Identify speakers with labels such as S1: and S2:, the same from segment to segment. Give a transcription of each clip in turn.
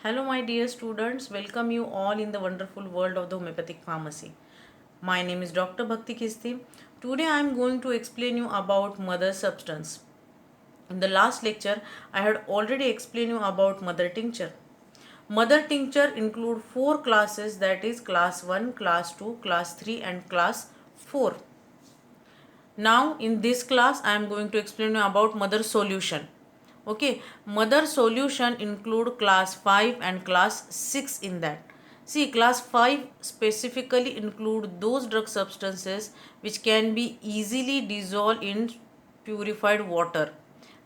S1: Hello, my dear students. Welcome you all in the wonderful world of the homeopathic pharmacy. My name is Dr. Bhakti Khisti. Today I am going to explain you about mother substance. In the last lecture, I had already explained you about mother tincture. Mother tincture include four classes, that is class 1, class 2, class 3 and class 4. Now in this class I am going to explain you about mother solution. Okay, mother solution include class 5 and class 6 in that. See, class 5 specifically include those drug substances which can be easily dissolved in purified water,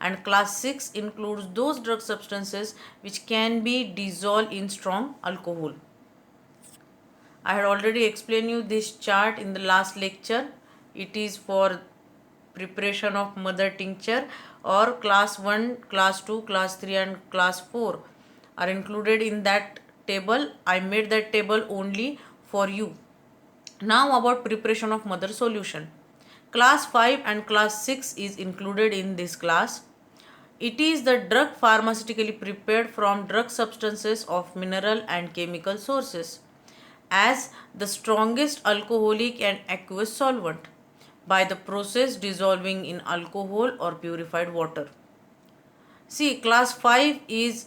S1: and class 6 includes those drug substances which can be dissolved in strong alcohol. I had already explained you this chart in the last lecture. It is for preparation of mother tincture, or class 1, class 2, class 3 and class 4 are included in that table. I made that table only for you. Now about preparation of mother solution. Class 5 and class 6 is included in this class. It is the drug pharmaceutically prepared from drug substances of mineral and chemical sources as the strongest alcoholic and aqueous solvent by the process dissolving in alcohol or purified water. See, class 5 is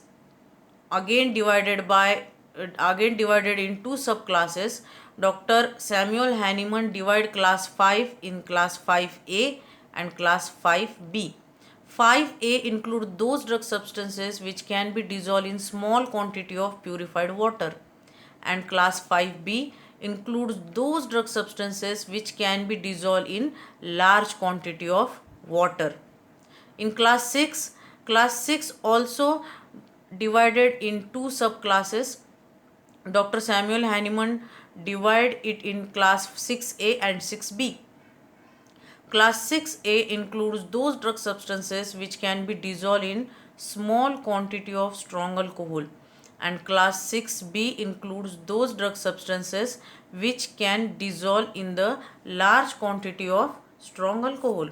S1: again divided in two subclasses. Dr. Samuel Hahnemann divide class 5 in class 5A and class 5B. 5A include those drug substances which can be dissolved in small quantity of purified water, and class 5B includes those drug substances which can be dissolved in large quantity of water. In class 6 also divided in two subclasses. Dr. Samuel Hahnemann divide it in class 6A and 6B. Class 6A includes those drug substances which can be dissolved in small quantity of strong alcohol, and class 6B includes those drug substances which can dissolve in the large quantity of strong alcohol.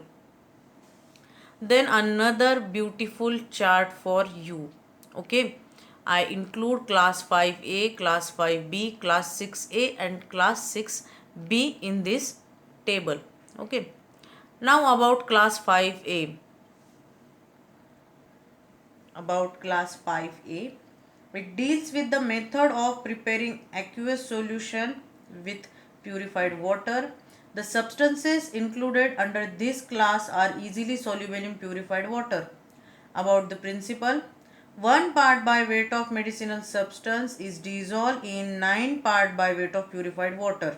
S1: Then another beautiful chart for you. Okay, I include class 5A, class 5B, class 6A and class 6B in this table. Okay, now about class 5A. About class 5A, it deals with the method of preparing aqueous solution with purified water. The substances included under this class are easily soluble in purified water. About the principle, 1 part by weight of medicinal substance is dissolved in 9 part by weight of purified water.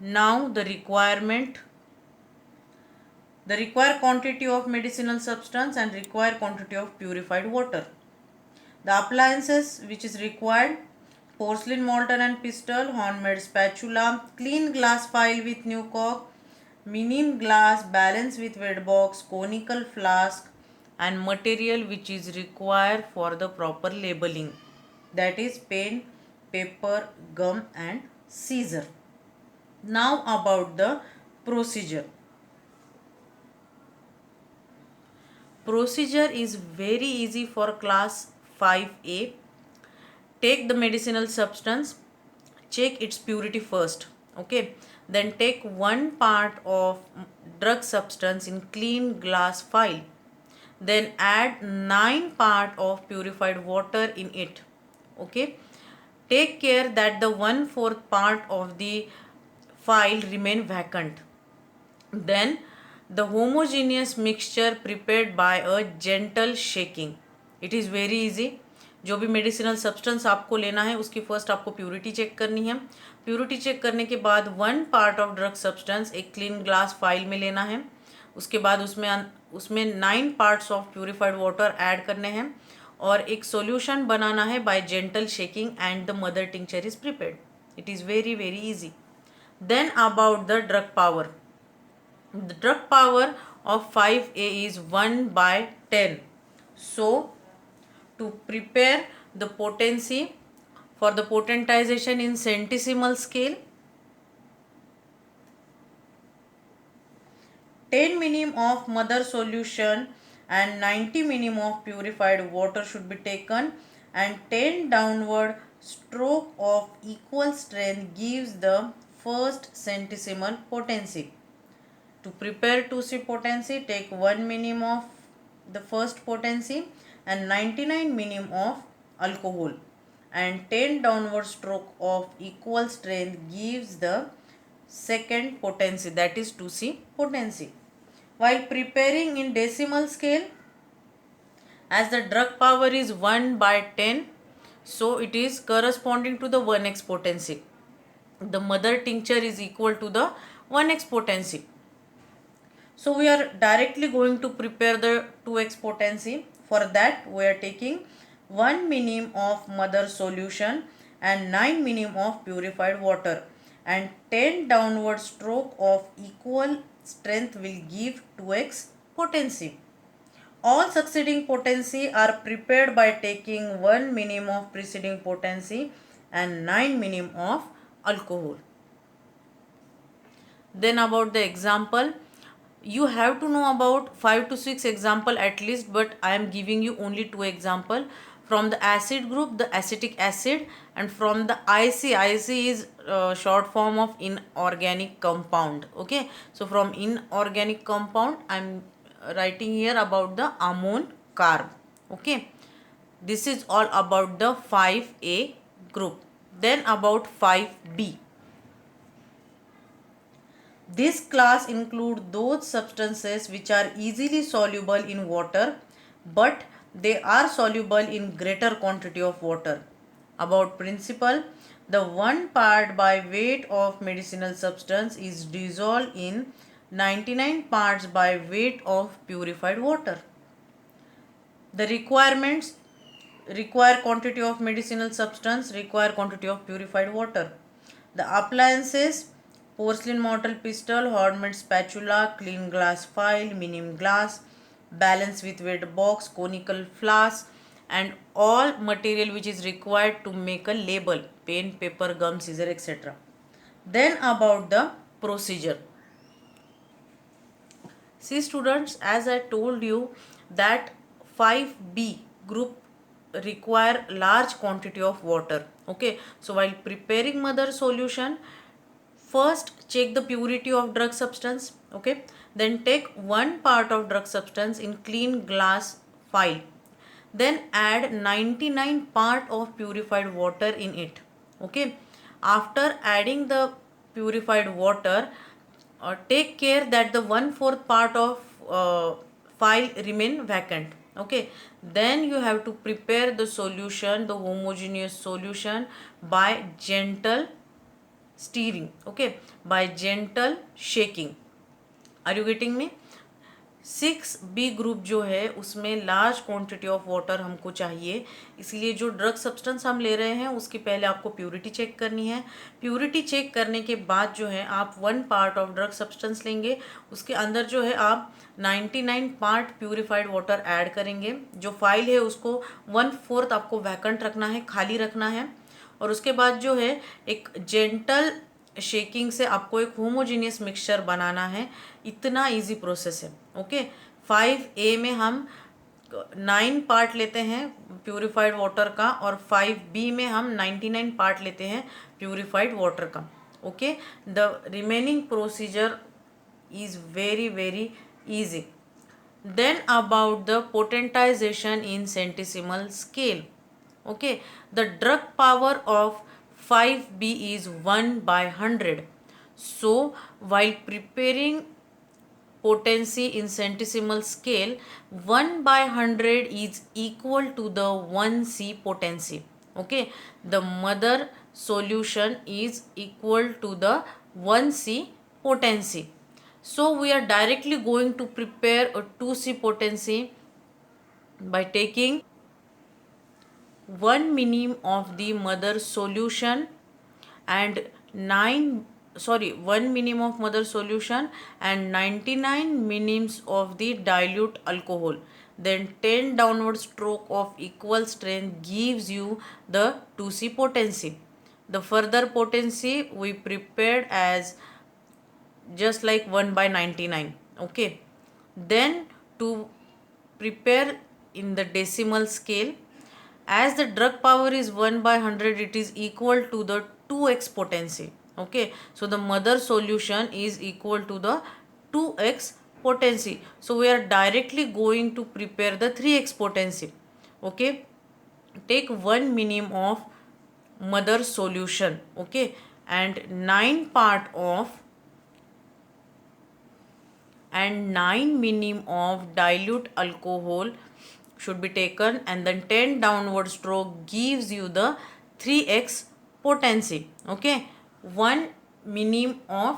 S1: Now the required quantity of medicinal substance and required quantity of purified water. The appliances which is required: porcelain mortar and pestle, horn-made spatula, clean glass phial with new cork, minim glass balance with wet box, conical flask, and material which is required for the proper labeling, that is pen, paper, gum and scissor. Now about the procedure. Procedure is very easy for class 5A. Take the medicinal substance, check its purity first. Okay, then take 1 part of drug substance in clean glass phial. Then add 9 part of purified water in it. Okay, take care that the 1/4 part of the phial remain vacant. Then the homogeneous mixture prepared by a gentle shaking. It is very easy. जो भी medicinal substance आपको लेना है उसकी first आपको purity check करनी है. Purity check करने के बाद 1 पार्ट ऑफ ड्रग सब्सटेंस एक क्लीन ग्लास फाइल में लेना है. उसके बाद उसमें 9 parts of purified water add करने हैं और एक सॉल्यूशन बनाना है by gentle shaking and the mother tincture is prepared. It is very very easy. Then about the drug power. The drug power of 5A is 1 by 10. So, to prepare the potency for the potentization in centesimal scale, 10 minim of mother solution and 90 minim of purified water should be taken. and 10 downward stroke of equal strength gives the first centesimal potency. To prepare 2C potency, take 1 minim of the first potency and 99 minim of alcohol, and 10 downward stroke of equal strength gives the second potency, that is 2C potency. While preparing in decimal scale, as the drug power is 1 by 10, so it is corresponding to the 1x potency. The mother tincture is equal to the 1x potency. So we are directly going to prepare the 2x potency. For that we are taking 1 minim of mother solution and 9 minim of purified water, and 10 downward stroke of equal strength will give 2x potency. All succeeding potency are prepared by taking 1 minim of preceding potency and 9 minim of alcohol. Then about the example, you have to know about 5 to 6 example at least, but I am giving you only 2 example. From the acid group, the acetic acid, and from the IC is short form of inorganic compound. Okay, so from inorganic compound I am writing here about the ammon carb. Okay, this is all about the 5A group. Then about 5B. This class includes those substances which are easily soluble in water, but they are soluble in greater quantity of water. About principle, the 1 part by weight of medicinal substance is dissolved in 99 parts by weight of purified water. The requirements: require quantity of medicinal substance, require quantity of purified water. The appliances: porcelain mortar pestle, hard-made spatula, clean glass file, minim glass, balance with weight box, conical flask, and all material which is required to make a label: pen, paper, gum, scissor, etc. Then about the procedure. See students, as I told you that 5B group require large quantity of water. Okay, so while preparing mother solution, first check the purity of drug substance. Okay, then take 1 part of drug substance in clean glass phial, then add 99 part of purified water in it. Okay, after adding the purified water, take care that the 1/4 part of phial remain vacant. Okay, then you have to prepare the solution, the homogeneous solution, by gentle stirring. Okay, by gentle shaking. Are you getting me? 6B group जो है उसमें large quantity of water हमको चाहिए, इसलिए जो drug substance हम ले रहे हैं उसकी पहले आपको प्योरिटी चेक करनी है. प्योरिटी चेक करने के बाद जो है आप 1 पार्ट ऑफ ड्रग सब्सटेंस लेंगे, उसके अंदर जो है आप 99 पार्ट प्यूरिफाइड वाटर ऐड करेंगे. जो फाइल है उसको 1/4 आपको वैकेंट रखना है, खाली रखना है, और उसके बाद जो है एक जेंटल शेकिंग से आपको एक होमोजीनियस मिक्सचर बनाना है. इतना इजी प्रोसेस है. ओके, 5A में हम 9 पार्ट लेते हैं प्यूरिफाइड वाटर का, और 5B में हम 99 पार्ट लेते हैं प्यूरिफाइड वाटर का. Okay, the remaining procedure is very easy. Then about the potentization in centesimal scale. Okay, the drug power of 5B is 1 by 100. So while preparing potency in centesimal scale, 1 by 100 is equal to the 1C potency. Okay, the mother solution is equal to the 1C potency. So we are directly going to prepare a 2C potency by taking 1 minim of the mother solution and 1 minim of mother solution and 99 minims of the dilute alcohol. Then 10 downward stroke of equal strength gives you the 2C potency. The further potency we prepared as just like 1 by 99. Okay, then to prepare in the decimal scale, As the drug power is 1 by 100, it is equal to the 2x potency. Okay, so the mother solution is equal to the 2x potency. So we are directly going to prepare the 3x potency. Okay, take 1 minim of mother solution, okay, and 9 minim of dilute alcohol should be taken, and then 10 downward stroke gives you the 3x potency. Okay, 1 minim of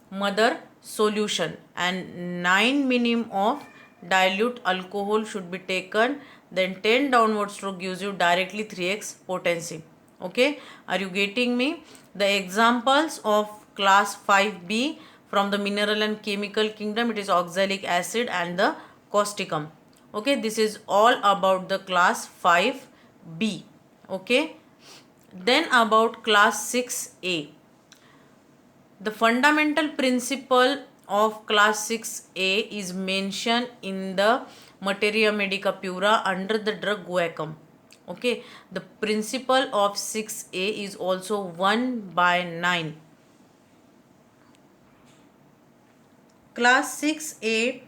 S1: mother solution and 9 minim of dilute alcohol should be taken, then 10 downward stroke gives you directly 3x potency. Okay, are you getting me? The examples of class 5b from the mineral and chemical kingdom, it is oxalic acid and the causticum. Okay, this is all about the class 5b. Okay, then about class 6a. The fundamental principle of class 6a is mentioned in the Materia Medica Pura under the drug guaiacum. Okay, the principle of 6a is also 1 by 9. Class 6a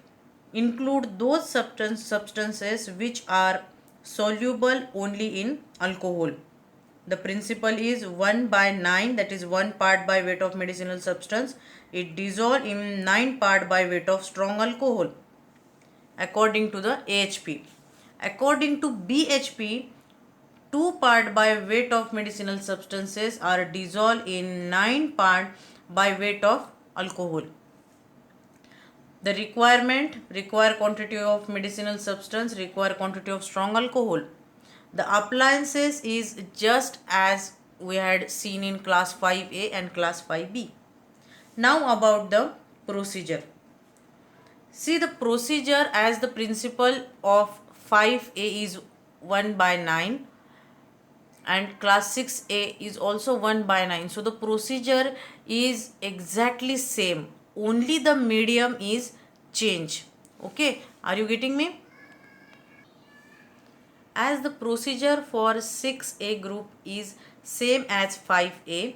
S1: include those substances which are soluble only in alcohol. The principle is 1 by 9, that is 1 part by weight of medicinal substance. It dissolves in 9 part by weight of strong alcohol according to the AHP. According to BHP, 2 part by weight of medicinal substances are dissolved in 9 part by weight of alcohol. The require quantity of medicinal substance, require quantity of strong alcohol. The appliances is just as we had seen in class 5A and class 5B. Now about the procedure. See, the procedure as the principle of 5A is 1 by 9 and class 6A is also 1 by 9. So the procedure is exactly same. Only the medium is change. Okay, are you getting me? As the procedure for 6A group is same as 5A,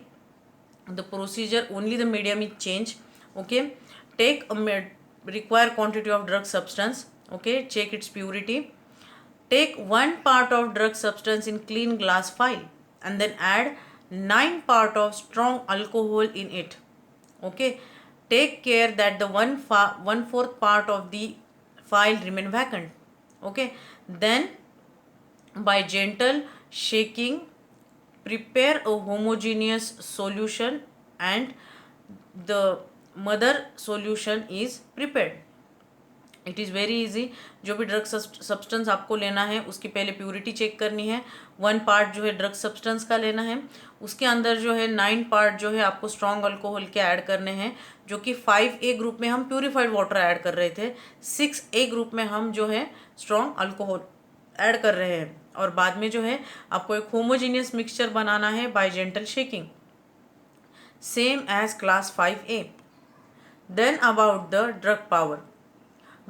S1: the procedure only the medium is change. Okay, take a required quantity of drug substance. Okay, check its purity. Take 1 part of drug substance in clean glass vial and then add 9 part of strong alcohol in it. Okay, take care that the 1/4 part of the vial remain vacant. Okay, then by gentle shaking, prepare a homogeneous solution and the mother solution is prepared. It is very easy. जो भी drug substance आपको लेना है उसकी पहले purity check करनी है. 1 part जो है ड्रग सब्सटेंस का लेना है, उसके अंदर जो है 9 पार्ट जो है आपको स्ट्रॉन्ग अल्कोहल के ऐड करने हैं, जो कि 5A ग्रुप में हम प्यूरिफाइड वाटर ऐड कर रहे थे, 6A ग्रुप में हम जो है स्ट्रॉन्ग अल्कोहल ऐड कर रहे हैं. और बाद में जो है आपको एक होमोजीनियस मिक्सचर बनाना है by gentle shaking, same as class 5A. Then about the drug power.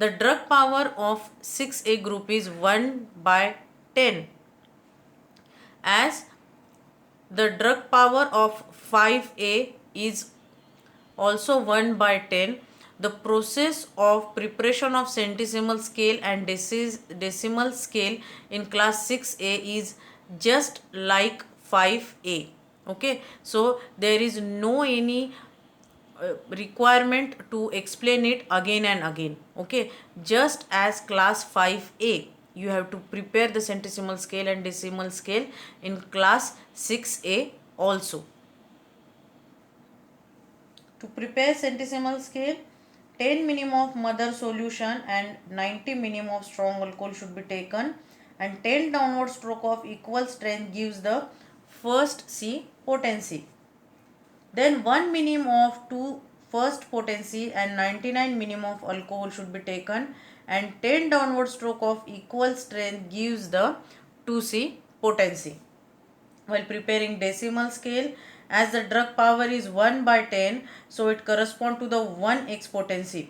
S1: The drug power of 6A group is 1 by 10, as the drug power of 5A is also 1 by 10. The process of preparation of centesimal scale and decimal scale in class 6A is just like 5A. Okay, so there is no any requirement to explain it again and again. Okay, just as class 5A you have to prepare the centesimal scale and decimal scale in class 6A also. To prepare centesimal scale, 10 minim of mother solution and 90 minim of strong alcohol should be taken, and 10 downward stroke of equal strength gives the first C potency. Then 1 minim of 2 first potency and 99 minim of alcohol should be taken, and 10 downward stroke of equal strength gives the 2C potency. While preparing decimal scale, as the drug power is 1 by 10, so it corresponds to the 1x potency.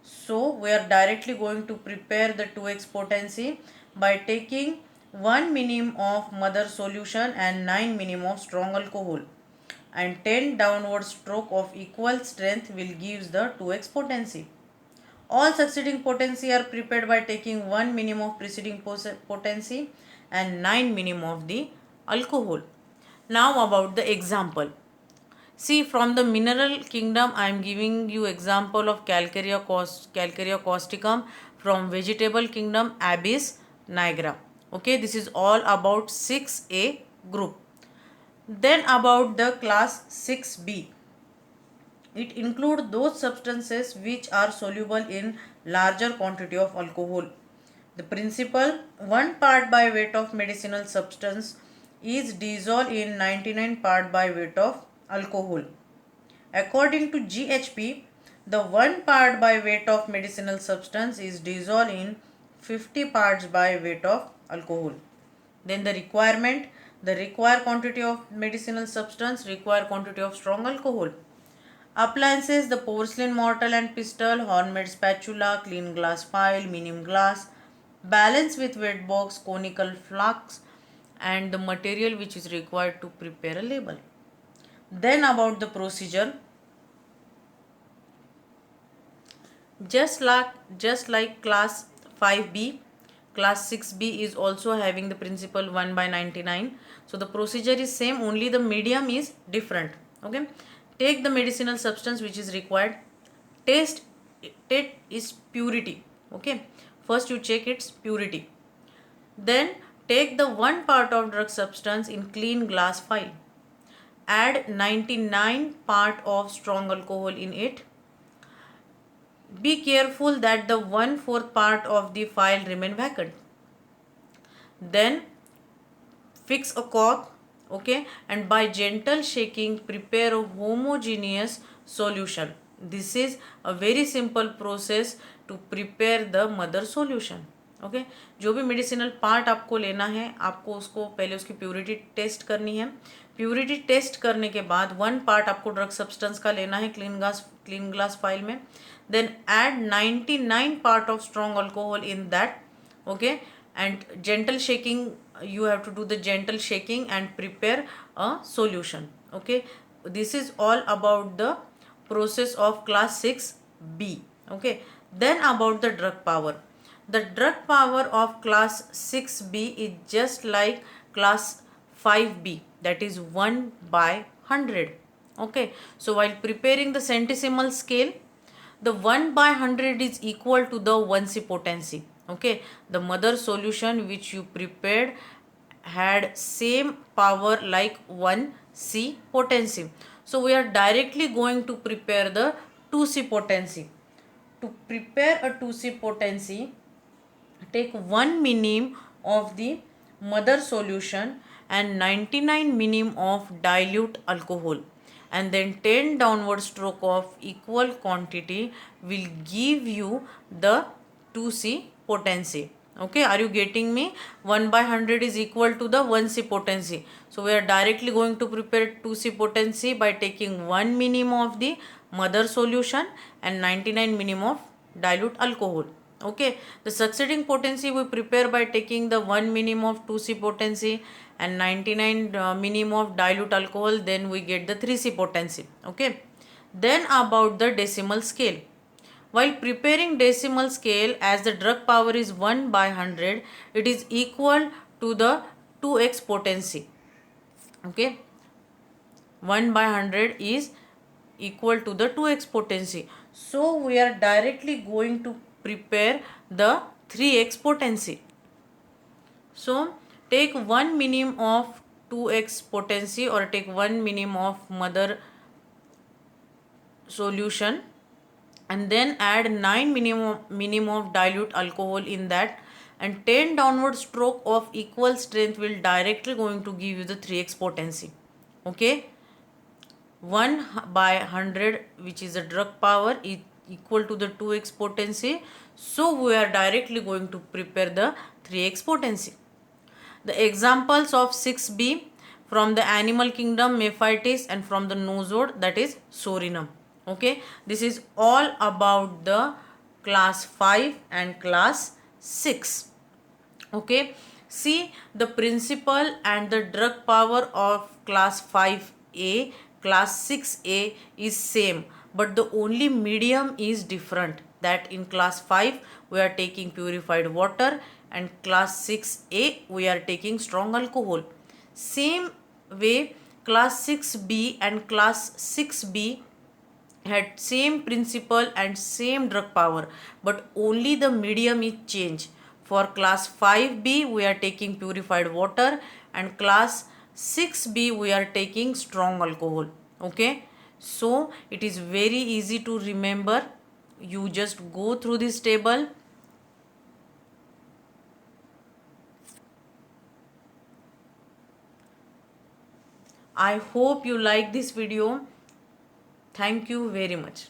S1: So we are directly going to prepare the 2x potency by taking 1 minim of mother solution and 9 minim of strong alcohol, and 10 downward stroke of equal strength will give the 2x potency. All succeeding potency are prepared by taking 1 minim of preceding potency and 9 minim of the alcohol. Now about the example. See, from the mineral kingdom, I am giving you example of Calcarea causticum. From vegetable kingdom, Abies nigra. Okay, this is all about 6A group. Then about the class 6B. It includes those substances which are soluble in larger quantity of alcohol. The principle, 1 part by weight of medicinal substance is dissolved in 99 part by weight of alcohol. According to GHP, the 1 part by weight of medicinal substance is dissolved in 50 parts by weight of alcohol. Then the requirement, the required quantity of medicinal substance, required quantity of strong alcohol. Appliances, the porcelain mortar and pestle, horn-made spatula, clean glass file, minim glass, balance with wet box, conical flask, and the material which is required to prepare a label. Then about the procedure, just like class 5B, class 6B is also having the principle 1 by 99. So the procedure is same, only the medium is different. Okay, take the medicinal substance which is required, test its purity. Okay, first you check its purity, then take the 1 part of drug substance in clean glass file, add 99 part of strong alcohol in it. Be careful that the 1/4 part of the file remain vacant. Then fix a cork, okay, and by gentle shaking prepare a homogeneous solution. This is a very simple process to prepare the mother solution. Okay जो भी medicinal part आपको लेना है, आपको उसको पहले उसकी purity test करनी है. प्योरिटी टेस्ट करने के बाद 1 पार्ट आपको ड्रग सब्सटेंस का लेना है क्लीन ग्लास फाइल में. Then add 99 part of strong alcohol in that. Okay, and gentle shaking, you have to do the gentle shaking and prepare a solution. Okay, this is all about the process of class 6B. Okay, then about the drug power. The drug power of class 6B is just like class 5B, that is 1 by 100. Okay, so while preparing the centesimal scale, the 1 by 100 is equal to the 1C potency. Okay, the mother solution which you prepared had same power like 1C potency. So we are directly going to prepare the 2C potency. To prepare a 2C potency, take 1 minim of the mother solution and 99 minim of dilute alcohol, and then 10 downward stroke of equal quantity will give you the 2C potency. Okay, are you getting me? 1 by 100 is equal to the 1C potency. So we are directly going to prepare 2C potency by taking 1 minim of the mother solution and 99 minim of dilute alcohol. Okay, the succeeding potency we prepare by taking the 1 minim of 2C potency and 99 minim of dilute alcohol, then we get the 3C potency. Okay, then about the decimal scale. While preparing decimal scale, as the drug power is 1 by 100, it is equal to the 2x potency. Okay, 1 by 100 is equal to the 2x potency. So we are directly going to prepare the 3x potency. So take 1 minim of 2x potency or take 1 minim of mother solution, and then add 9 minim of dilute alcohol in that, and 10 downward stroke of equal strength will directly going to give you the 3x potency. Okay, 1 by 100 which is the drug power is equal to the 2x potency. So we are directly going to prepare the 3x potency. The examples of 6B from the animal kingdom, Mephitis, and from the nosode, that is Sorinum. Okay, this is all about the class 5 and class 6. Okay, See the principal and the drug power of class 5A, class 6A is same, but the only medium is different. That in class 5 we are taking purified water, and class 6A we are taking strong alcohol. Same way class 6B and class 6B had same principle and same drug power, but only the medium is changed. For class 5B we are taking purified water, and class 6B we are taking strong alcohol. Okay, so it is very easy to remember. You just go through this table. I hope you like this video. Thank you very much.